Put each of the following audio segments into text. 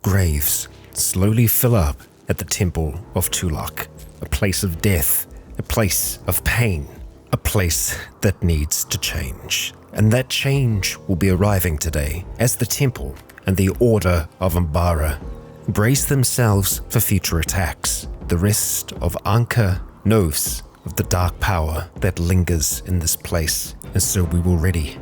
Graves slowly fill up at the Temple of Tulak, a place of death, a place of pain, a place that needs to change. And that change will be arriving today as the Temple and the Order of Umbara brace themselves for future attacks. The rest of Anka knows of the dark power that lingers in this place, and so we will ready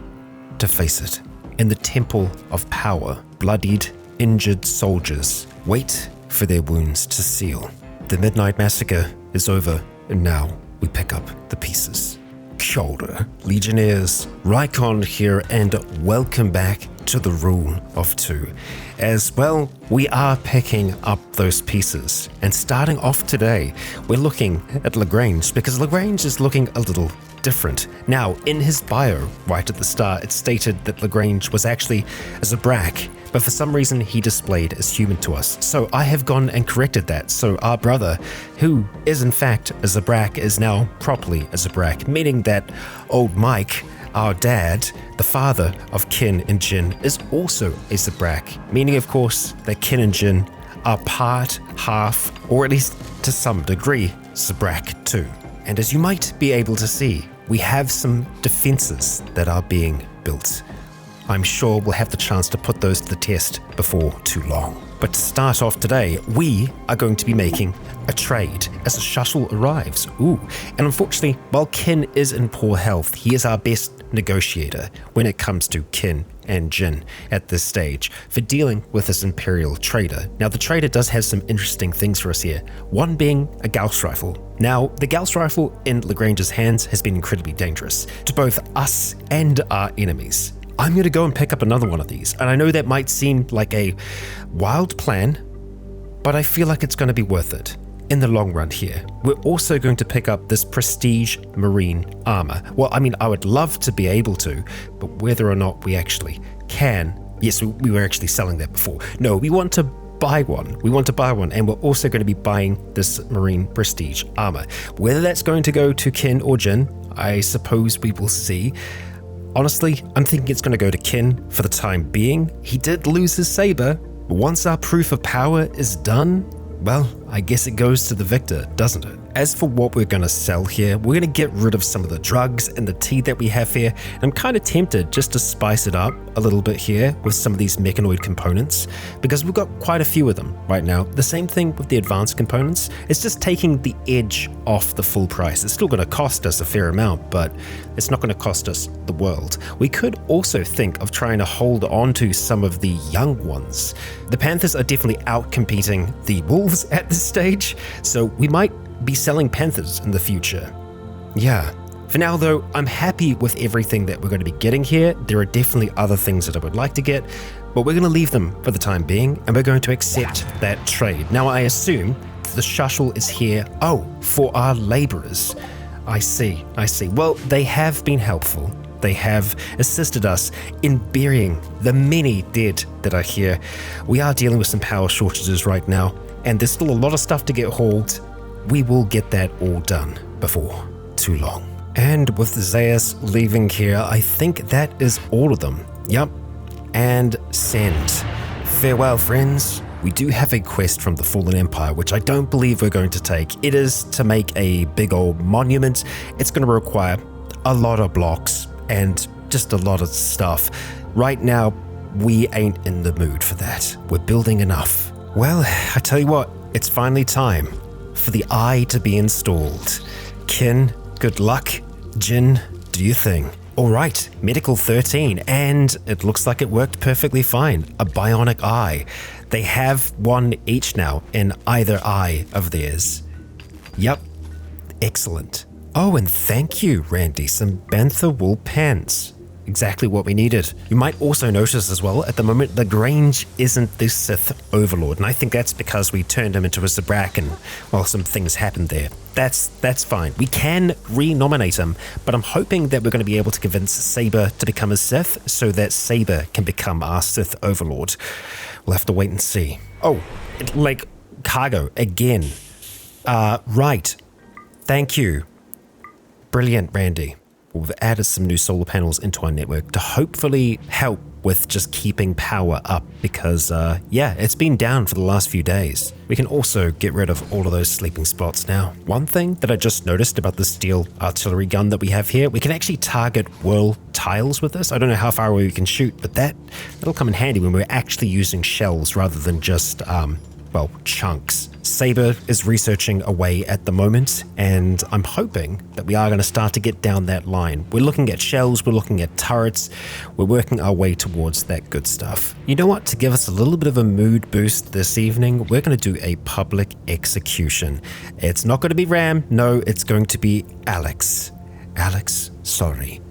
to face it. In the Temple of Power, bloodied, injured soldiers wait for their wounds to seal. The Midnight Massacre is over, and now we pick up the pieces. Shoulder, Legionnaires, Rycon here, and welcome back to the Rule of Two. As well, we are picking up those pieces, and starting off today, we're looking at Lagrange, because Lagrange is looking a little different. Now, in his bio, right at the start, it stated that Lagrange was actually a Zabrak, but for some reason he displayed as human to us. So I have gone and corrected that. So our brother, who is in fact a Zabrak, is now properly a Zabrak, meaning that old Mike, our dad, the father of Kin and Jin, is also a Zabrak, meaning of course that Kin and Jin are part, half, or at least to some degree, Zabrak too. And as you might be able to see, we have some defenses that are being built. I'm sure we'll have the chance to put those to the test before too long. But to start off today, we are going to be making a trade as a shuttle arrives. And unfortunately, while Kin is in poor health, he is our best negotiator when it comes to Kin and Jin at this stage for dealing with this Imperial trader. Now, the trader does have some interesting things for us here, one being a Gauss rifle. Now, the Gauss rifle in Lagrange's hands has been incredibly dangerous to both us and our enemies. I'm going to go and pick up another one of these, and I know that might seem like a wild plan, but I feel like it's going to be worth it in the long run here. We're also going to pick up this Prestige Marine armor. Well, I mean, I would love to be able to, but whether or not we actually can, yes, we were actually selling that before. No, we want to buy one. We want to buy one, and we're also going to be buying this Marine Prestige armor. Whether that's going to go to Kin or Jin, I suppose we will see. Honestly, I'm thinking it's going to go to Kin for the time being. He did lose his saber, but once our proof of power is done, well, I guess it goes to the victor, doesn't it? As for what we're going to sell here, we're going to get rid of some of the drugs and the tea that we have here. And I'm kind of tempted just to spice it up a little bit here with some of these Mechanoid components, because we've got quite a few of them right now. The same thing with the advanced components. It's just taking the edge off the full price. It's still going to cost us a fair amount, but it's not going to cost us the world. We could also think of trying to hold on to some of the young ones. The Panthers are definitely out-competing the Wolves at this stage, so we might be selling Panthers in the future. Yeah. For now though, I'm happy with everything that we're going to be getting here. There are definitely other things that I would like to get, but we're going to leave them for the time being, and we're going to accept that trade. Now I assume the shuttle is here, for our laborers. I see. Well, they have been helpful. They have assisted us in burying the many dead that are here. We are dealing with some power shortages right now, and there's still a lot of stuff to get hauled. We will get that all done before too long. And with Zayas leaving here, I think that is all of them. Yep. And send. Farewell, friends. We do have a quest from the Fallen Empire, which I don't believe we're going to take. It is to make a big old monument. It's going to require a lot of blocks and just a lot of stuff. Right now, we ain't in the mood for that. We're building enough. Well, I tell you what, it's finally time for the eye to be installed. Kin, good luck. Jin, do your thing. Alright, Medical 13, and it looks like it worked perfectly fine. A bionic eye. They have one each now in either eye of theirs. Yep, excellent. Oh, and thank you, Randy, some bantha wool pants. Exactly what we needed. You might also notice as well, at the moment, Lagrange isn't the Sith Overlord, and I think that's because we turned him into a Zabrak and, well, some things happened there. That's fine. We can renominate him, but I'm hoping that we're going to be able to convince Saber to become a Sith so that Saber can become our Sith Overlord. We'll have to wait and see. Oh, like cargo again. Right. Thank you. Brilliant, Randy. We've added some new solar panels into our network to hopefully help with just keeping power up because, yeah, it's been down for the last few days. We can also get rid of all of those sleeping spots now. One thing that I just noticed about the steel artillery gun that we have here, we can actually target whirl tiles with this. I don't know how far away we can shoot, but that'll come in handy when we're actually using shells rather than just, well, chunks. Saber is researching away at the moment, and I'm hoping that we are going to start to get down that line. We're looking at shells, we're looking at turrets, we're working our way towards that good stuff. You know what? To give us a little bit of a mood boost this evening, we're going to do a public execution. It's not going to be Ram, no, it's going to be Alex. Alex, sorry.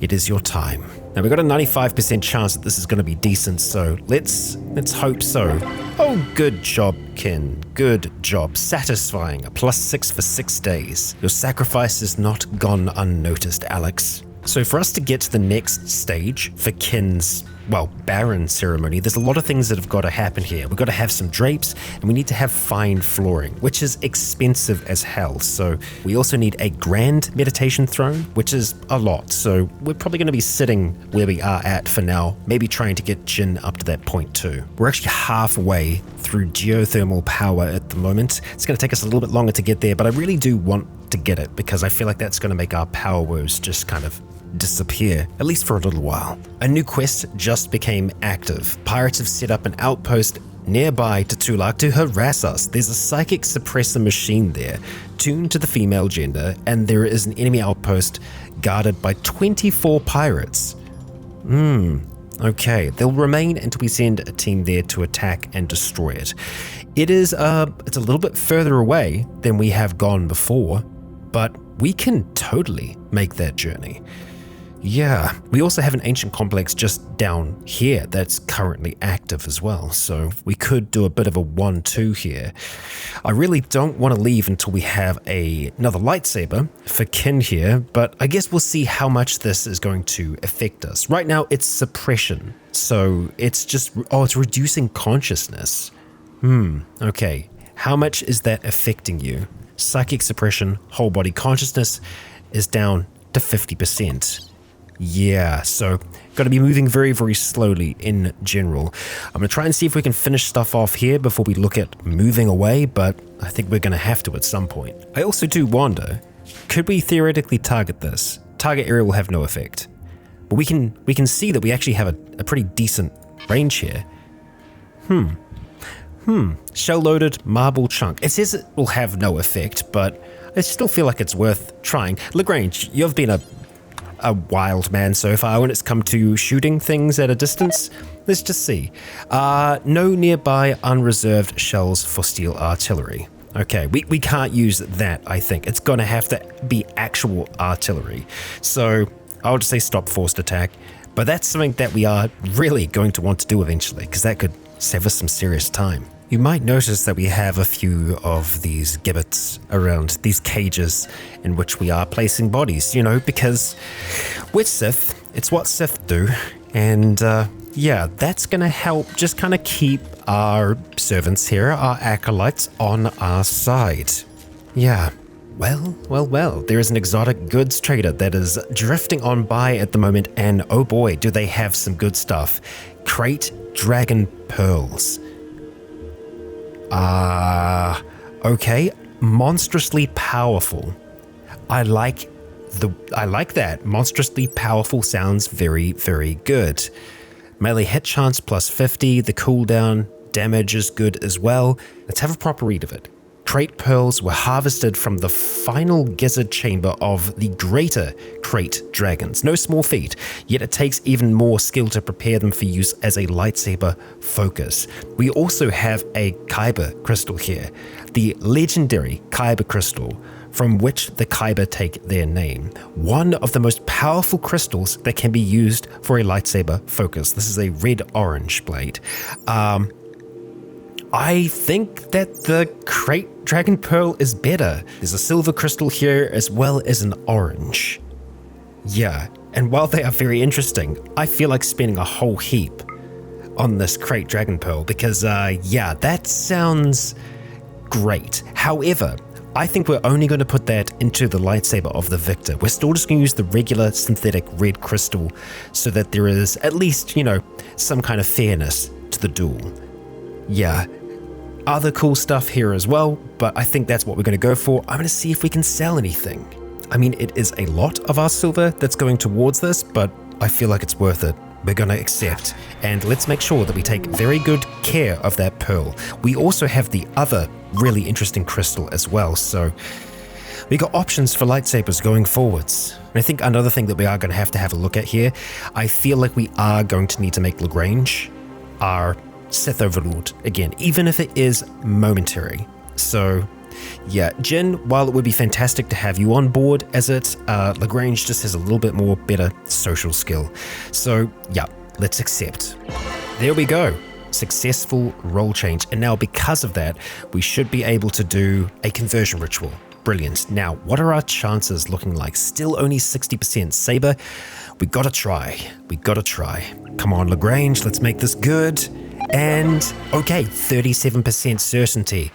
It is your time. Now, we've got a 95% chance that this is going to be decent, so let's hope so. Oh, good job, Kin. Good job. Satisfying. A +6 for 6 days. Your sacrifice is not gone unnoticed, Alex. So for us to get to the next stage for Kin's, well, Baron ceremony, there's a lot of things that have got to happen here. We've got to have some drapes, and we need to have fine flooring, which is expensive as hell. So we also need a grand meditation throne, which is a lot. So we're probably going to be sitting where we are at for now, maybe trying to get Jin up to that point too. We're actually halfway through geothermal power at the moment. It's going to take us a little bit longer to get there, but I really do want to get it because I feel like that's going to make our power woes just kind of disappear, at least for a little while. A new quest just became active. Pirates have set up an outpost nearby to Tulak to harass us. There's a psychic suppressor machine there, tuned to the female gender, and there is an enemy outpost guarded by 24 pirates. Okay, they'll remain until we send a team there to attack and destroy it. It's a little bit further away than we have gone before, but we can totally make that journey. Yeah, we also have an ancient complex just down here that's currently active as well, so we could do a bit of a 1-2 here. I really don't want to leave until we have another lightsaber for Kin here, but I guess we'll see how much this is going to affect us. Right now, it's suppression, so it's just, it's reducing consciousness. Okay, how much is that affecting you? Psychic suppression, whole body consciousness is down to 50%. Yeah, so got to be moving very, very slowly in general. I'm going to try and see if we can finish stuff off here before we look at moving away, but I think we're going to have to at some point. I also do wonder, could we theoretically target this? Target area will have no effect, but we can see that we actually have a pretty decent range here. Shell-loaded marble chunk. It says it will have no effect, but I still feel like it's worth trying. Lagrange, you've been a wild man so far when it's come to shooting things at a distance. Let's just see. No nearby unreserved shells for steel artillery. Okay, we can't use that, I think. It's going to have to be actual artillery. So I'll just say stop forced attack. But that's something that we are really going to want to do eventually, because that could save us some serious time. You might notice that we have a few of these gibbets around, these cages in which we are placing bodies, you know, because we're Sith, it's what Sith do, and yeah, that's going to help just kind of keep our servants here, our acolytes, on our side. Yeah, well, there is an exotic goods trader that is drifting on by at the moment, and oh boy, do they have some good stuff. Crate dragon pearls. Okay, monstrously powerful. I like that. Monstrously powerful sounds very, very good. Melee hit chance plus 50, the cooldown damage is good as well. Let's have a proper read of it. Crate pearls were harvested from the final gizzard chamber of the greater crate dragons. No small feat, yet it takes even more skill to prepare them for use as a lightsaber focus. We also have a Kyber crystal here, the legendary Kyber crystal, from which the Kyber take their name. One of the most powerful crystals that can be used for a lightsaber focus. This is a red-orange blade. I think that the crate dragon pearl is better. There's a silver crystal here as well as an orange. Yeah, and while they are very interesting, I feel like spending a whole heap on this crate dragon pearl because, yeah, that sounds great. However, I think we're only going to put that into the lightsaber of the victor. We're still just going to use the regular synthetic red crystal so that there is at least, you know, some kind of fairness to the duel. Yeah, other cool stuff here as well, but I think that's what we're going to go for. I'm going to see if we can sell anything. I mean, it is a lot of our silver that's going towards this, but I feel like it's worth it. We're going to accept, and let's make sure that we take very good care of that pearl. We also have the other really interesting crystal as well, so we got options for lightsabers going forwards. And I think another thing that we are going to have a look at here, I feel like we are going to need to make Lagrange our Sith Overlord again, even if it is momentary. So yeah, Jin, while it would be fantastic to have you on board as it, Lagrange just has a little bit more better social skill. So yeah, let's accept. There we go. Successful role change. And now because of that, we should be able to do a conversion ritual. Brilliant. Now, what are our chances looking like? Still only 60%. Saber, we gotta try. We gotta try. Come on, Lagrange, let's make this good. And okay, 37% certainty.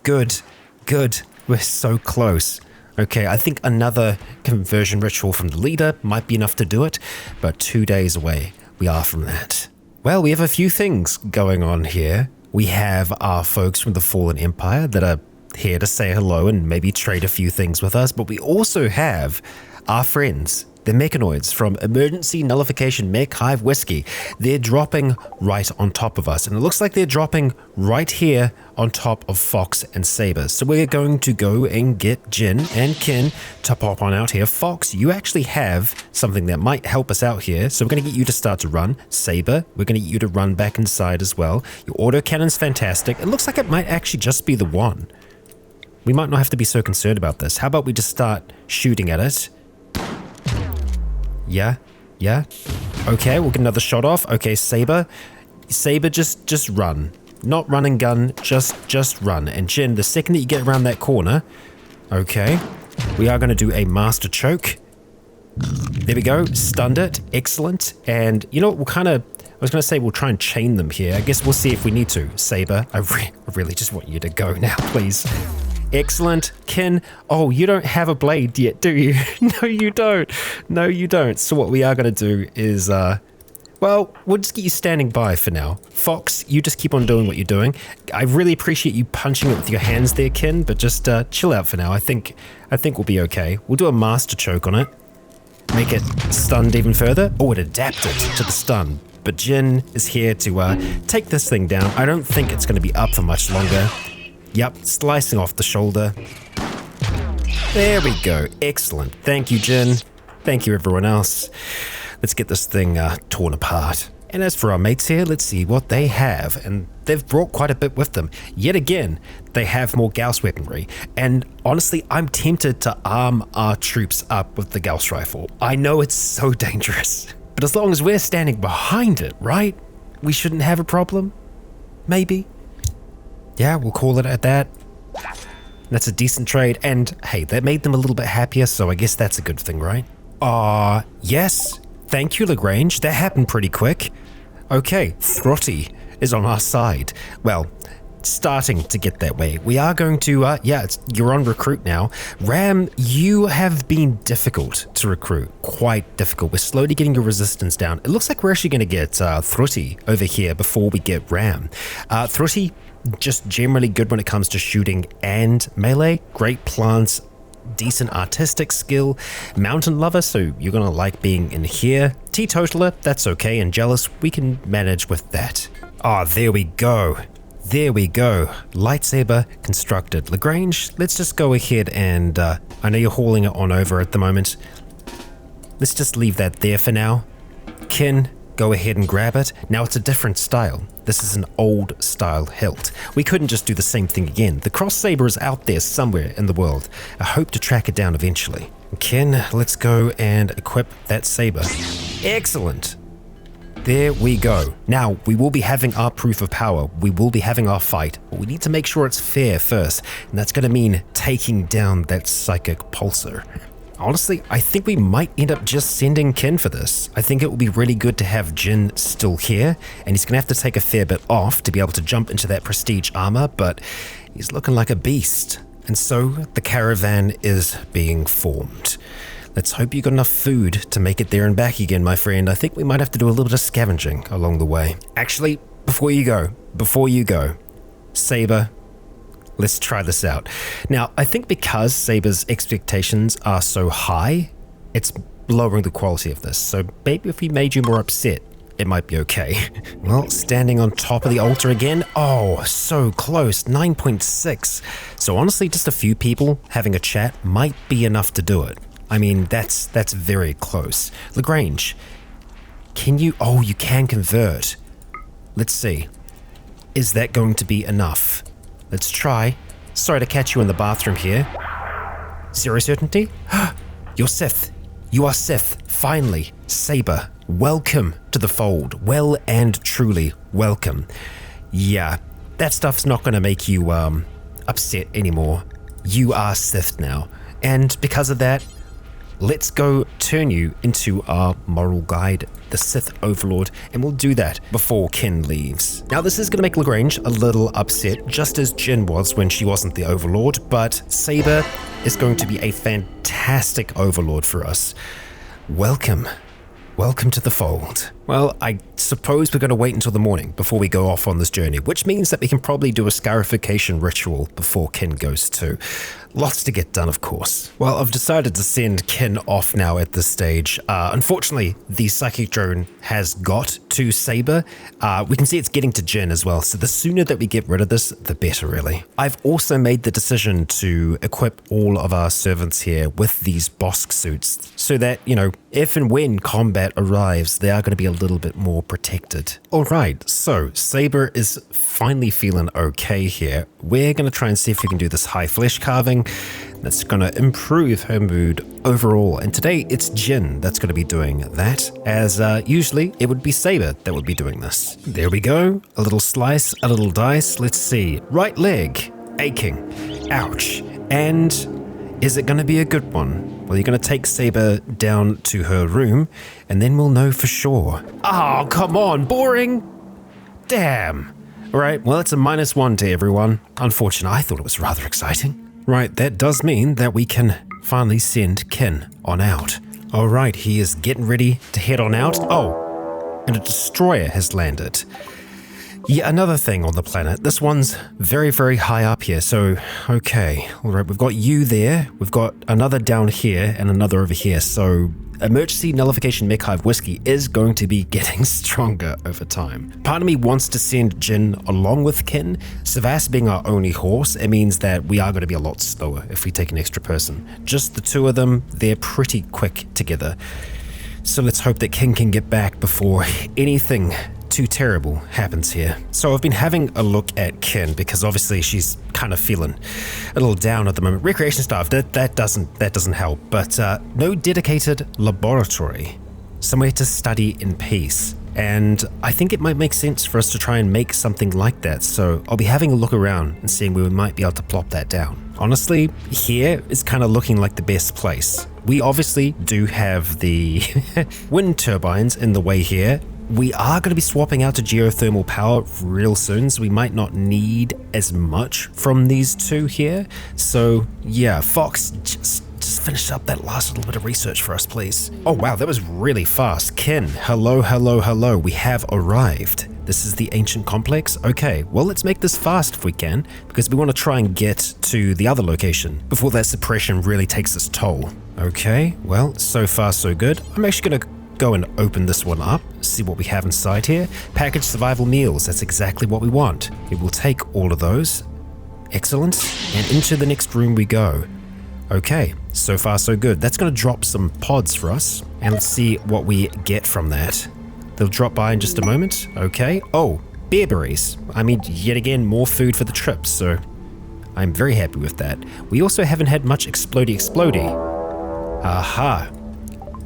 Good. Good. We're so close. Okay, I think another conversion ritual from the leader might be enough to do it, but 2 days away we are from that. Well, we have a few things going on here. We have our folks from the Fallen Empire that are here to say hello and maybe trade a few things with us, but we also have our friends, the Mechanoids from Emergency Nullification Mech Hive Whiskey. They're dropping right on top of us, and it looks like they're dropping right here on top of Fox and Saber. So we're going to go and get Jin and Kin to pop on out here. Fox, you actually have something that might help us out here, so we're going to get you to start to run. Saber, we're going to get you to run back inside as well. Your autocannon's fantastic. It looks like it might actually just be the one. We might not have to be so concerned about this. How about we just start shooting at it? Yeah. Okay, we'll get another shot off. Okay, Saber, just run. Not run and gun, just run. And Jin, the second that you get around that corner, okay, we are going to do a master choke. There we go, stunned it, excellent. And you know what, I was going to say we'll try and chain them here. I guess we'll see if we need to. Saber, I really just want you to go now, please. Excellent. Kin, oh, you don't have a blade yet, do you? No, you don't. No, you don't. So what we are going to do is, well, we'll just get you standing by for now. Fox, you just keep on doing what you're doing. I really appreciate you punching it with your hands there, Kin, but just chill out for now. I think we'll be okay. We'll do a master choke on it. Make it stunned even further. Oh, it adapted to the stun. But Jin is here to take this thing down. I don't think it's going to be up for much longer. Yep, slicing off the shoulder. There we go. Excellent. Thank you, Jin. Thank you, everyone else. Let's get this thing torn apart. And as for our mates here, let's see what they have. And they've brought quite a bit with them. Yet again, they have more Gauss weaponry. And honestly, I'm tempted to arm our troops up with the Gauss rifle. I know it's so dangerous. But as long as we're standing behind it, right? We shouldn't have a problem? Maybe? Yeah, we'll call it at that. That's a decent trade, and hey, that made them a little bit happier, so I guess that's a good thing, right? Yes. Thank you, Lagrange. That happened pretty quick. Okay, Throtty is on our side. Well, starting to get that way. We are going to, you're on recruit now. Ram, you have been difficult to recruit. Quite difficult. We're slowly getting your resistance down. It looks like we're actually going to get Throtty over here before we get Ram. Throtty, just generally good when it comes to shooting and melee. Great plants, decent artistic skill. Mountain lover, so you're gonna like being in here. Teetotaler, that's okay. And jealous, we can manage with that. There we go. There we go. Lightsaber constructed. Lagrange, let's just go ahead and I know you're hauling it on over at the moment. Let's just leave that there for now. Kin, go ahead and grab it. Now it's a different style. This is an old style hilt. We couldn't just do the same thing again. The cross saber is out there somewhere in the world. I hope to track it down eventually. Ken, let's go and equip that saber. Excellent. There we go. Now, we will be having our proof of power. We will be having our fight, but we need to make sure it's fair first. And that's going to mean taking down that psychic pulsar. Honestly, I think we might end up just sending Kin for this. I think it would be really good to have Jin still here, and he's going to have to take a fair bit off to be able to jump into that prestige armor, but he's looking like a beast. And so the caravan is being formed. Let's hope you got enough food to make it there and back again, my friend. I think we might have to do a little bit of scavenging along the way. Actually, before you go, Saber, let's try this out. Now, I think because Saber's expectations are so high, it's lowering the quality of this. So maybe if we made you more upset, it might be okay. Well, standing on top of the altar again. Oh, so close, 9.6. So honestly, just a few people having a chat might be enough to do it. I mean, that's very close. Lagrange, can you, oh, you can convert. Let's see. Is that going to be enough? Let's try. Sorry to catch you in the bathroom here. Zero certainty? You're Sith. You are Sith. Finally. Saber, welcome to the fold. Well and truly welcome. Yeah, that stuff's not going to make you upset anymore. You are Sith now. And because of that, let's go turn you into our moral guide, the Sith Overlord, and we'll do that before Kin leaves. Now, this is going to make Lagrange a little upset, just as Jin was when she wasn't the Overlord, but Saber is going to be a fantastic Overlord for us. Welcome. Welcome to the fold. Well, I suppose we're going to wait until the morning before we go off on this journey, which means that we can probably do a scarification ritual before Kin goes too. Lots to get done, of course. Well, I've decided to send Kin off now at this stage. Unfortunately, the psychic drone has got to Saber. We can see it's getting to Jin as well, so the sooner that we get rid of this, the better, really. I've also made the decision to equip all of our servants here with these Bosk suits, so that, you know, if and when combat arrives, they are going to be a little bit more protected. Alright, so Saber is finally feeling okay here. We're going to try and see if we can do this high flesh carving. That's going to improve her mood overall. And today it's Jin that's going to be doing that, as usually it would be Saber that would be doing this. There we go. A little slice, a little dice. Let's see. Right leg, aching. Ouch. And is it going to be a good one? Well, you're going to take Saber down to her room, and then we'll know for sure. Oh, come on, boring. Damn. All right, well, it's a -1 to everyone. Unfortunate, I thought it was rather exciting. Right, that does mean that we can finally send Kin on out. All right, he is getting ready to head on out. Oh, and a destroyer has landed. Yeah, another thing on the planet. This one's very, very high up here, so, okay. All right, we've got you there, we've got another down here, and another over here, so emergency nullification mech hive whiskey is going to be getting stronger over time. Part of me wants to send Jin along with Kin. Savas being our only horse, it means that we are going to be a lot slower if we take an extra person. Just the two of them, they're pretty quick together. So let's hope that Kin can get back before anything too terrible happens here. So I've been having a look at Kin because obviously she's kind of feeling a little down at the moment. Recreation staff, that doesn't help, but no dedicated laboratory, somewhere to study in peace. And I think it might make sense for us to try and make something like that. So I'll be having a look around and seeing where we might be able to plop that down. Honestly, here is kind of looking like the best place. We obviously do have the wind turbines in the way here. We are going to be swapping out to geothermal power real soon, so we might not need as much from these two here. So yeah, Fox, just finish up that last little bit of research for us, please. Oh wow, that was really fast. Kin, hello, hello, hello. We have arrived. This is the ancient complex. Okay, well, let's make this fast if we can, because we want to try and get to the other location before that suppression really takes its toll. Okay, well, so far so good. I'm actually going to go and open this one up, see what we have inside here. Packaged survival meals, that's exactly what we want. We will take all of those. Excellent. And into the next room we go. Okay, so far so good. That's going to drop some pods for us, and let's see what we get from that. They'll drop by in just a moment. Okay. Oh, bearberries. I mean, yet again, more food for the trip, so I'm very happy with that. We also haven't had much explodey. Aha.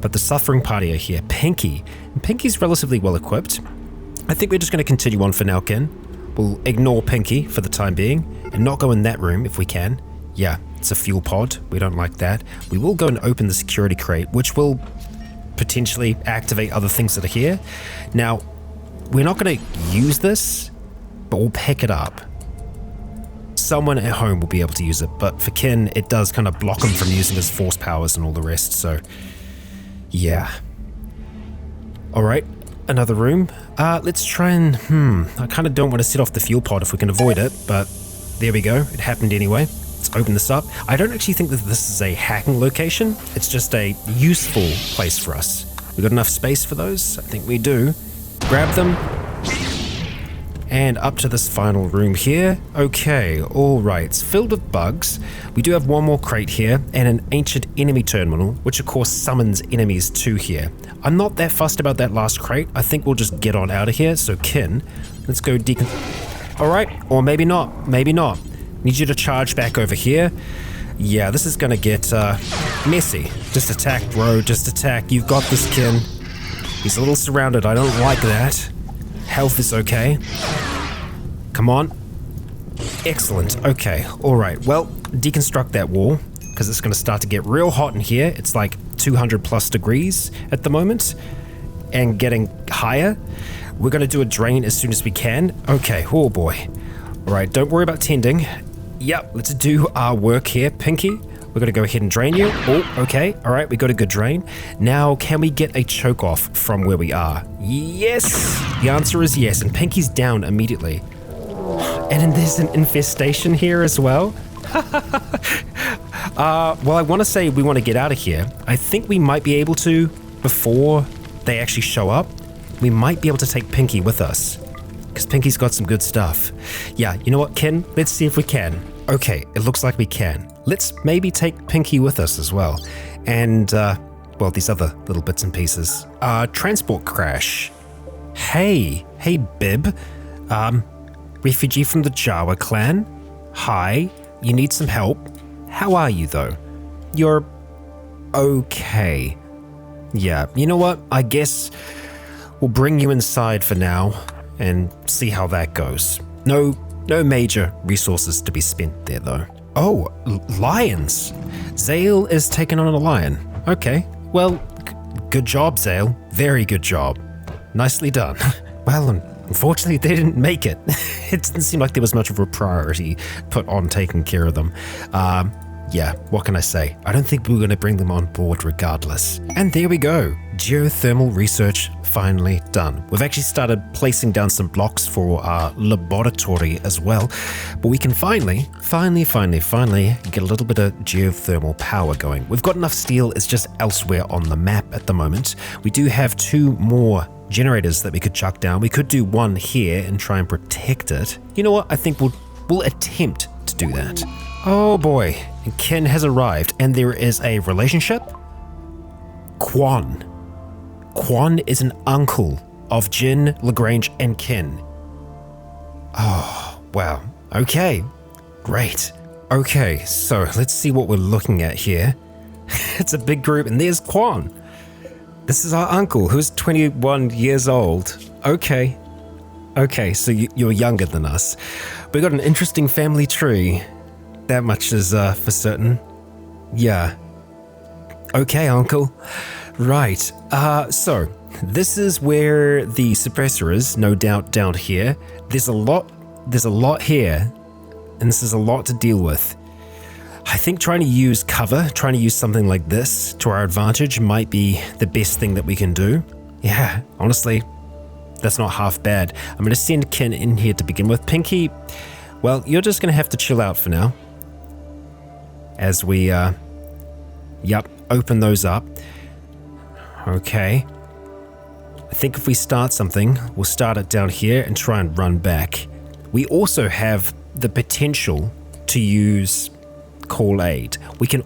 But the suffering party are here. Pinky. And Pinky's relatively well equipped. I think we're just going to continue on for now, Kin. We'll ignore Pinky for the time being and not go in that room if we can. Yeah, it's a fuel pod. We don't like that. We will go and open the security crate, which will potentially activate other things that are here. Now, we're not going to use this, but we'll pick it up. someone at home will be able to use it, but for Kin, it does kind of block him from using his force powers and all the rest, so yeah. Alright, another room. Let's try and, I kind of don't want to set off the fuel pod if we can avoid it, but there we go, it happened anyway. Let's open this up. I don't actually think that this is a hacking location, it's just a useful place for us. We got enough space for those? I think we do. Grab them. And up to this final room here. Okay, alright, it's filled with bugs. We do have one more crate here, and an ancient enemy terminal, which of course summons enemies to here. I'm not that fussed about that last crate. I think we'll just get on out of here. So Kin, let's go Alright, or maybe not, maybe not. Need you to charge back over here. Yeah, this is gonna get messy. Just attack, bro, just attack. You've got this, Kin. He's a little surrounded, I don't like that. Health is okay. Come on. Excellent. Okay. Alright. Well, deconstruct that wall, because it's going to start to get real hot in here. It's like 200 plus degrees at the moment, and getting higher. We're going to do a drain as soon as we can. Okay. Oh boy. Alright. Don't worry about tending. Yep. Let's do our work here. Pinky, we're going to go ahead and drain you. Oh, okay. Alright, we got a good drain. Now, can we get a choke off from where we are? Yes! The answer is yes, and Pinky's down immediately. And then there's an infestation here as well. Well, I want to say we want to get out of here. I think we might be able to, before they actually show up, we might be able to take Pinky with us. Because Pinky's got some good stuff. Yeah, you know what, Ken? Let's see if we can. Okay, it looks like we can. Let's maybe take Pinky with us as well. And, well, these other little bits and pieces. Transport crash. Hey Bib. Refugee from the Jawa clan. Hi, you need some help. How are you though? You're okay. Yeah, you know what? I guess we'll bring you inside for now and see how that goes. No major resources to be spent there though. Oh, lions. Zale is taking on a lion. Okay, well, good job, Zale. Very good job. Nicely done. Well, unfortunately, they didn't make it. It didn't seem like there was much of a priority put on taking care of them. Yeah, what can I say? I don't think we were going to bring them on board regardless. And there we go. Geothermal research finally done. We've actually started placing down some blocks for our laboratory as well. But we can finally get a little bit of geothermal power going. We've got enough steel, it's just elsewhere on the map at the moment. We do have 2 more generators that we could chuck down. We could do one here and try and protect it. You know what? I think we'll attempt to do that. Oh boy, Ken has arrived, and there is a relationship. Quan is an uncle of Jin, Lagrange, and Ken. Oh, wow. Okay, great. Okay, so let's see what we're looking at here. It's a big group, and there's Quan. This is our uncle, who's 21 years old. Okay, so you're younger than us. We got an interesting family tree. That much is for certain. Yeah. Okay, uncle. Right. So this is where the suppressor is, no doubt down here. There's a lot here, and this is a lot to deal with. I think trying to use cover, trying to use something like this to our advantage might be the best thing that we can do. Yeah, honestly, that's not half bad. I'm going to send Ken in here to begin with. Pinky, well, you're just going to have to chill out for now. As we, open those up. Okay. I think if we start something, we'll start it down here and try and run back. We also have the potential to use call aid. We can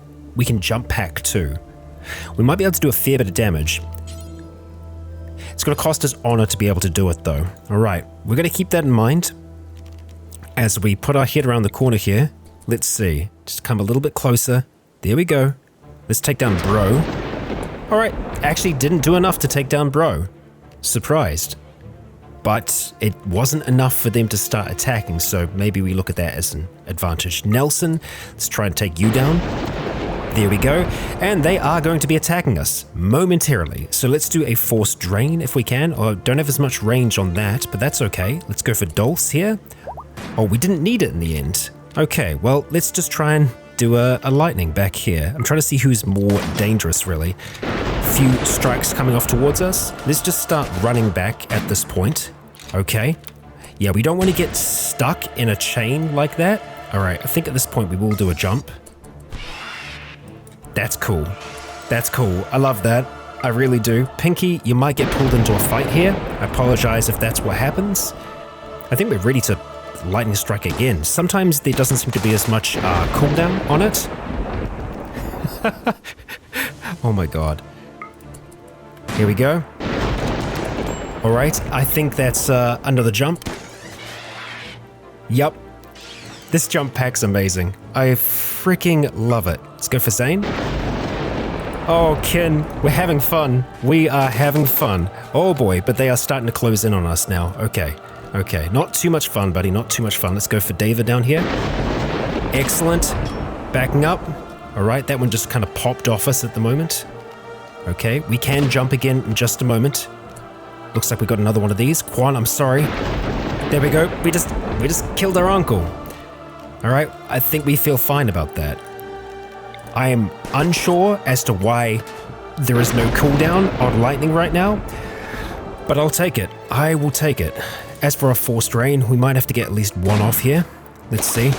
jump pack too. We might be able to do a fair bit of damage. It's going to cost us honor to be able to do it though. Alright, we're going to keep that in mind as we put our head around the corner here. Let's see. Just come a little bit closer. There we go. Let's take down Bro. Alright, actually didn't do enough to take down Bro. Surprised. But it wasn't enough for them to start attacking, so maybe we look at that as an advantage. Nelson, let's try and take you down. There we go. And they are going to be attacking us momentarily. So let's do a force drain if we can. Or don't have as much range on that, but that's okay. Let's go for Dulce here. Oh, we didn't need it in the end. Okay, well, let's just try and do a lightning back here. I'm trying to see who's more dangerous, really. Few strikes coming off towards us. Let's just start running back at this point. Okay. Yeah, we don't want to get stuck in a chain like that. All right, I think at this point we will do a jump. That's cool. That's cool. I love that. I really do. Pinky, you might get pulled into a fight here. I apologize if that's what happens. I think we're ready to lightning strike again. Sometimes there doesn't seem to be as much cooldown on it. Oh my god. Here we go. All right, I think that's under the jump. Yup. This jump pack's amazing. I freaking love it. Let's go for Zane. Oh, Kin, we're having fun. We are having fun. Oh boy, but they are starting to close in on us now. Okay, okay. Not too much fun, buddy. Not too much fun. Let's go for David down here. Excellent. Backing up. All right, that one just kind of popped off us at the moment. Okay, we can jump again in just a moment. Looks like we got another one of these. Quan, I'm sorry. There we go. We just killed our uncle. All right, I think we feel fine about that. I am unsure as to why there is no cooldown on lightning right now, but I'll take it. I will take it. As for a forced rain, we might have to get at least one off here. Let's see.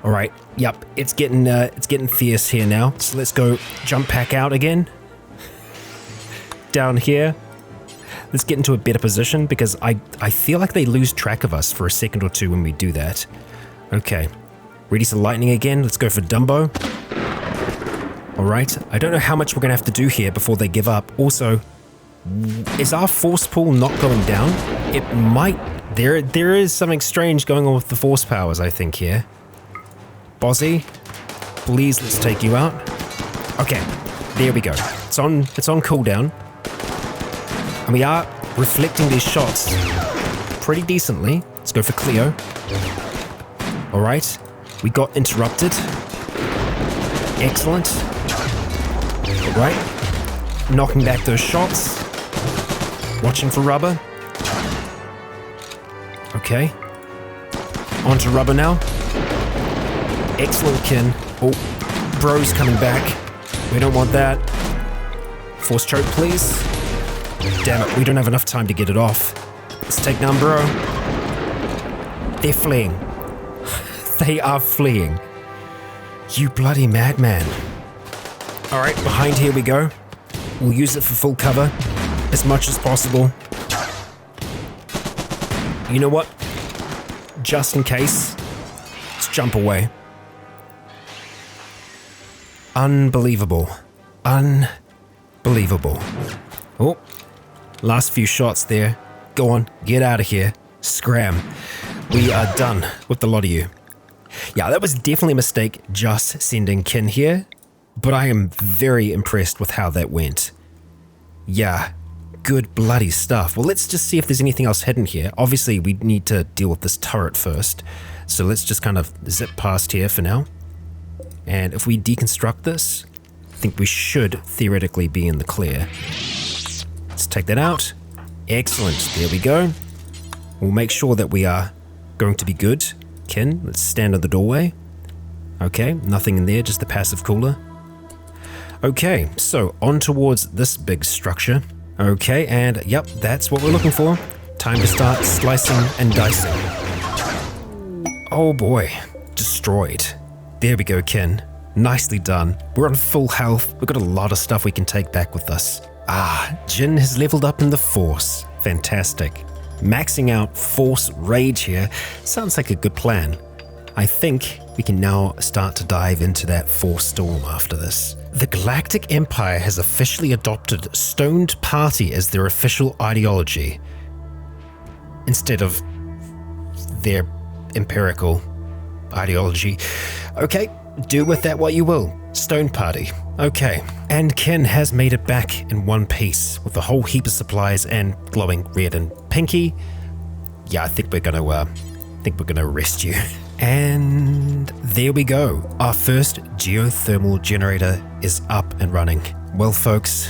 All right. Yep, it's getting fierce here now. So let's go jump pack out again. Down here. Let's get into a better position because I feel like they lose track of us for a second or two when we do that. Okay. Ready for lightning again. Let's go for Dumbo. Alright. I don't know how much we're going to have to do here before they give up. Also, is our force pool not going down? It might. There is something strange going on with the force powers, I think, here. Bozzy, please, let's take you out. Okay. There we go. It's on cooldown. And we are reflecting these shots pretty decently. Let's go for Cleo. All right. We got interrupted. Excellent. All right. Knocking back those shots. Watching for rubber. Okay. On to rubber now. Excellent, Kin. Oh, bro's coming back. We don't want that. Force choke, please. Damn it, we don't have enough time to get it off. Let's take down bro. They're fleeing. They are fleeing. You bloody madman. Alright, behind here we go. We'll use it for full cover as much as possible. You know what? Just in case, let's jump away. Unbelievable. Unbelievable. Oh, last few shots there. Go on, get out of here. Scram. We are done with the lot of you. Yeah, that was definitely a mistake just sending Kin here, but I am very impressed with how that went. Yeah, good bloody stuff. Well, let's just see if there's anything else hidden here. Obviously, we need to deal with this turret first, so let's just kind of zip past here for now. And if we deconstruct this, I think we should theoretically be in the clear. Let's take that out. Excellent, there we go. We'll make sure that we are going to be good. Kin, let's stand in the doorway. Okay, nothing in there, just the passive cooler. Okay, so on towards this big structure. Okay, and yep, that's what we're looking for. Time to start slicing and dicing. Oh boy, destroyed. There we go, Kin. Nicely done. We're on full health. We've got a lot of stuff we can take back with us. Ah, Jin has leveled up in the Force. Fantastic. Maxing out Force Rage here sounds like a good plan. I think we can now start to dive into that Force Storm after this. The Galactic Empire has officially adopted Stoned Party as their official ideology, instead of their empirical ideology. Okay, do with that what you will. Stoned Party. Okay. And Kin has made it back in one piece with a whole heap of supplies and glowing red and pinky. Yeah, I think we're gonna arrest you. And there we go. Our first geothermal generator is up and running. Well, folks,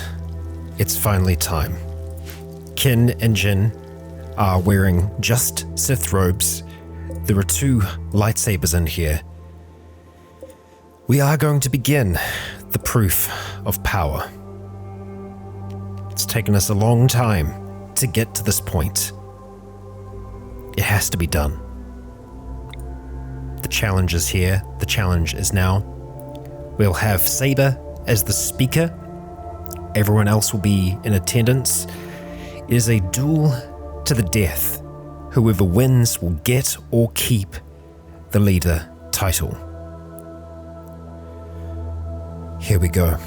it's finally time. Kin and Jin are wearing just Sith robes. There are 2 lightsabers in here, We are going to begin the proof of power. It's taken us a long time to get to this point. It has to be done. The challenge is here. The challenge is now. We'll have Saber as the speaker. Everyone else will be in attendance. It is a duel to the death. Whoever wins will get or keep the leader title. Here we go.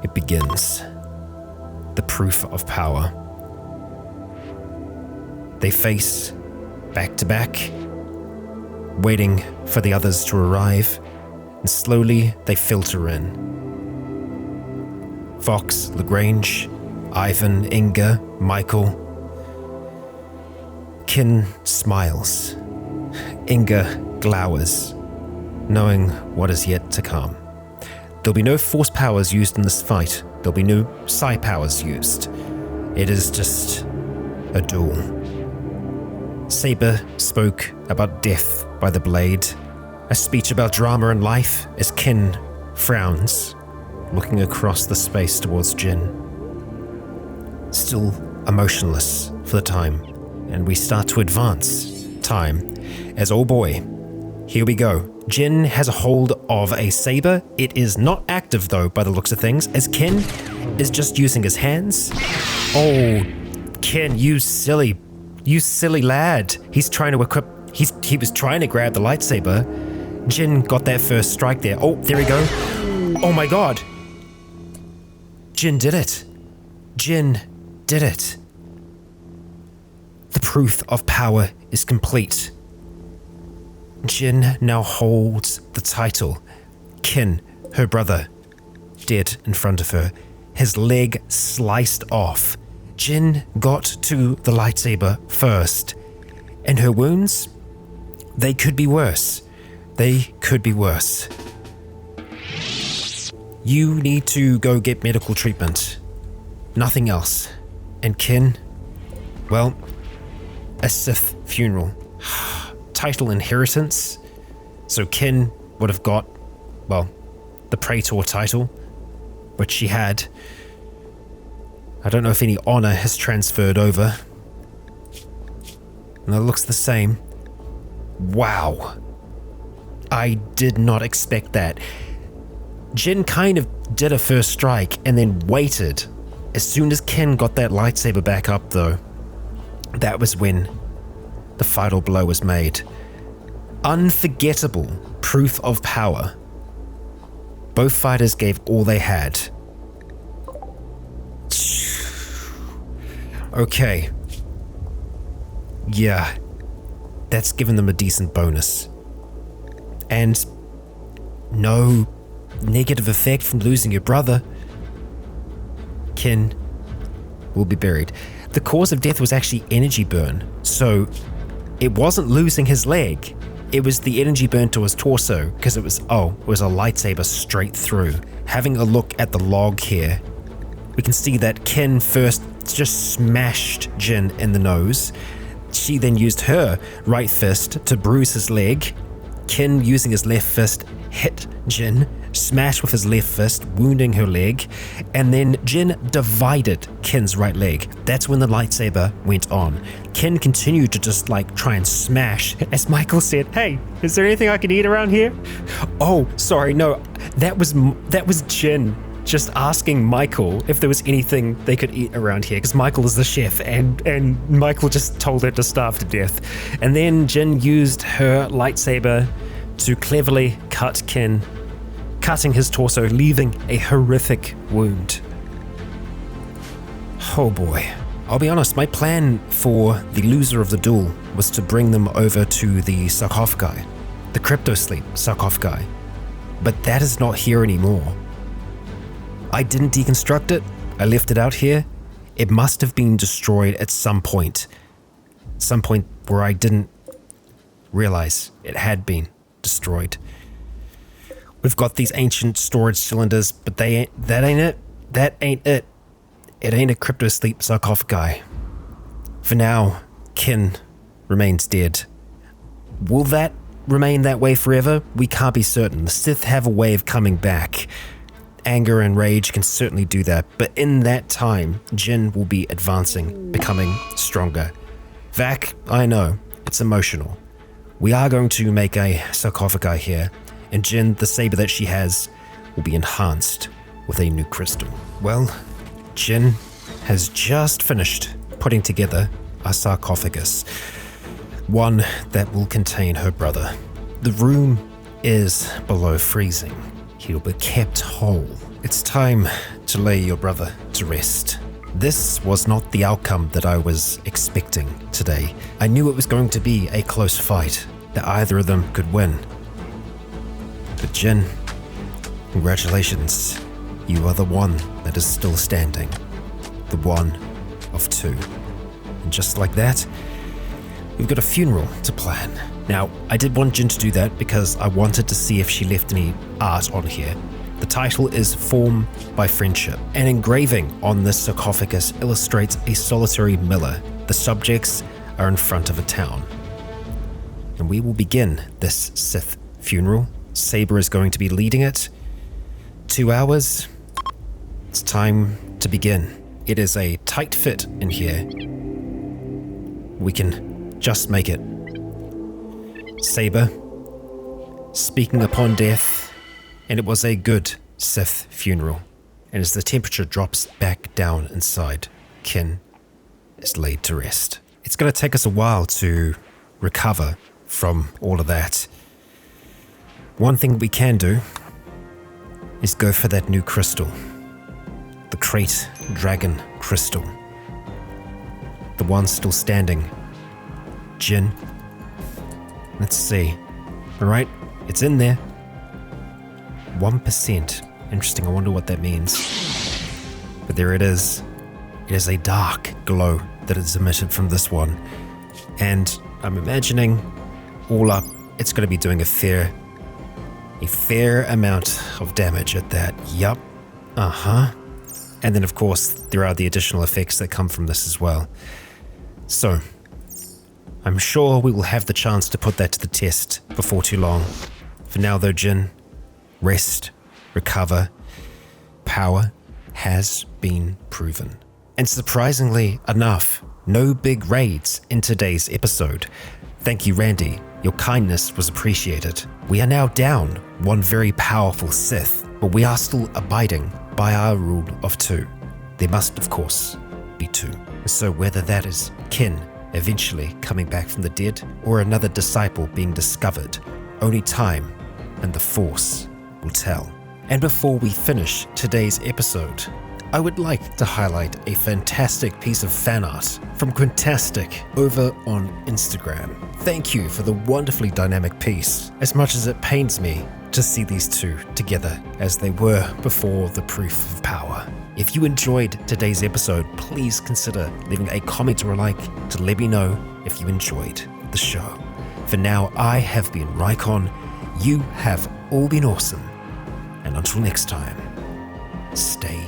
It begins. The proof of power. They face back to back, waiting for the others to arrive, and slowly they filter in. Fox, Lagrange, Ivan, Inga, Michael. Kin smiles. Inga glowers, knowing what is yet to come. There'll be no force powers used in this fight. There'll be no psi powers used. It is just a duel. Saber spoke about death by the blade, a speech about drama and life as Kin frowns, looking across the space towards Jin. Still emotionless for the time, and we start to advance time as, oh boy, here we go. Jin has a hold of a saber. It is not active though by the looks of things, as Kin is just using his hands. Oh, Kin, you silly lad. He's trying to equip, he was trying to grab the lightsaber. Jin got that first strike there. Oh, there we go. Oh my god. Jin did it. Jin did it. The proof of power is complete. Jin now holds the title. Kin, her brother, dead in front of her, his leg sliced off. Jin got to the lightsaber first, and her wounds, they could be worse. They could be worse. You need to go get medical treatment. Nothing else. And Kin, well, a Sith funeral. Title inheritance. So Kin would have got, well, the Praetor title, which she had. I don't know if any honor has transferred over. And it looks the same. Wow. I did not expect that. Jin kind of did a first strike and then waited. As soon as Kin got that lightsaber back up though, that was when the final blow was made. Unforgettable proof of power. Both fighters gave all they had. Okay. Yeah, that's given them a decent bonus. And no negative effect from losing your brother. Kin will be buried. The cause of death was actually energy burn, so it wasn't losing his leg. It was the energy burn to his torso, because it was a lightsaber straight through. Having a look at the log here, we can see that Kin first just smashed Jin in the nose. She then used her right fist to bruise his leg. Kin, using his left fist, hit Jin, smashed with his left fist, wounding her leg, and then Jin divided Kin's right leg. That's when the lightsaber went on. Kin continued to just try and smash, as Michael said, "Hey, is there anything I can eat around here?" Oh, sorry, no, that was Jin just asking Michael if there was anything they could eat around here, because Michael is the chef, and Michael just told her to starve to death. And then Jin used her lightsaber to cleverly cut Kin, cutting his torso, leaving a horrific wound. Oh boy. I'll be honest, my plan for the loser of the duel was to bring them over to the sarcophagi, the crypto sleep sarcophagi, but that is not here anymore. I didn't deconstruct it. I left it out here. It must have been destroyed at some point where I didn't realize it had been destroyed. We've got these ancient storage cylinders, but that ain't it. That ain't it. It ain't a crypto sleep sarcophagi. For now, Kin remains dead. Will that remain that way forever? We can't be certain. The Sith have a way of coming back. Anger and rage can certainly do that, but in that time, Jin will be advancing, becoming stronger. Vac, I know, it's emotional. We are going to make a sarcophagi here, and Jin, the saber that she has, will be enhanced with a new crystal. Well, Jin has just finished putting together a sarcophagus, one that will contain her brother. The room is below freezing. He'll be kept whole. It's time to lay your brother to rest. This was not the outcome that I was expecting today. I knew it was going to be a close fight, that either of them could win. But Jin, congratulations. You are the one that is still standing. The one of two. And just like that, we've got a funeral to plan. Now, I did want Jin to do that because I wanted to see if she left any art on here. The title is Form by Friendship. An engraving on this sarcophagus illustrates a solitary miller. The subjects are in front of a town. And we will begin this Sith funeral. Saber is going to be leading it. 2 hours. It's time to begin. It is a tight fit in here. We can just make it. Saber, speaking upon death, and it was a good Sith funeral. And as the temperature drops back down inside, Kin is laid to rest. It's going to take us a while to recover from all of that. One thing we can do is go for that new crystal. The Crate Dragon Crystal. The one still standing. Jin. Let's see. Alright, it's in there. 1%. Interesting, I wonder what that means. But there it is. It is a dark glow that is emitted from this one. And I'm imagining, all up, it's going to be doing a fair amount of damage at that. Yup. And then of course, there are the additional effects that come from this as well. So, I'm sure we will have the chance to put that to the test before too long. For now though, Jin, rest, recover, power has been proven. And surprisingly enough, no big raids in today's episode. Thank you, Randy. Your kindness was appreciated. We are now down one very powerful Sith, but we are still abiding by our rule of two. There must, of course, be two. So whether that is Kin eventually coming back from the dead, or another disciple being discovered, only time and the Force will tell. And before we finish today's episode, I would like to highlight a fantastic piece of fan art from Quintastic over on Instagram. Thank you for the wonderfully dynamic piece, as much as it pains me to see these two together as they were before the proof of power. If you enjoyed today's episode, please consider leaving a comment or a like to let me know if you enjoyed the show. For now, I have been Rycon. You have all been awesome. And until next time, stay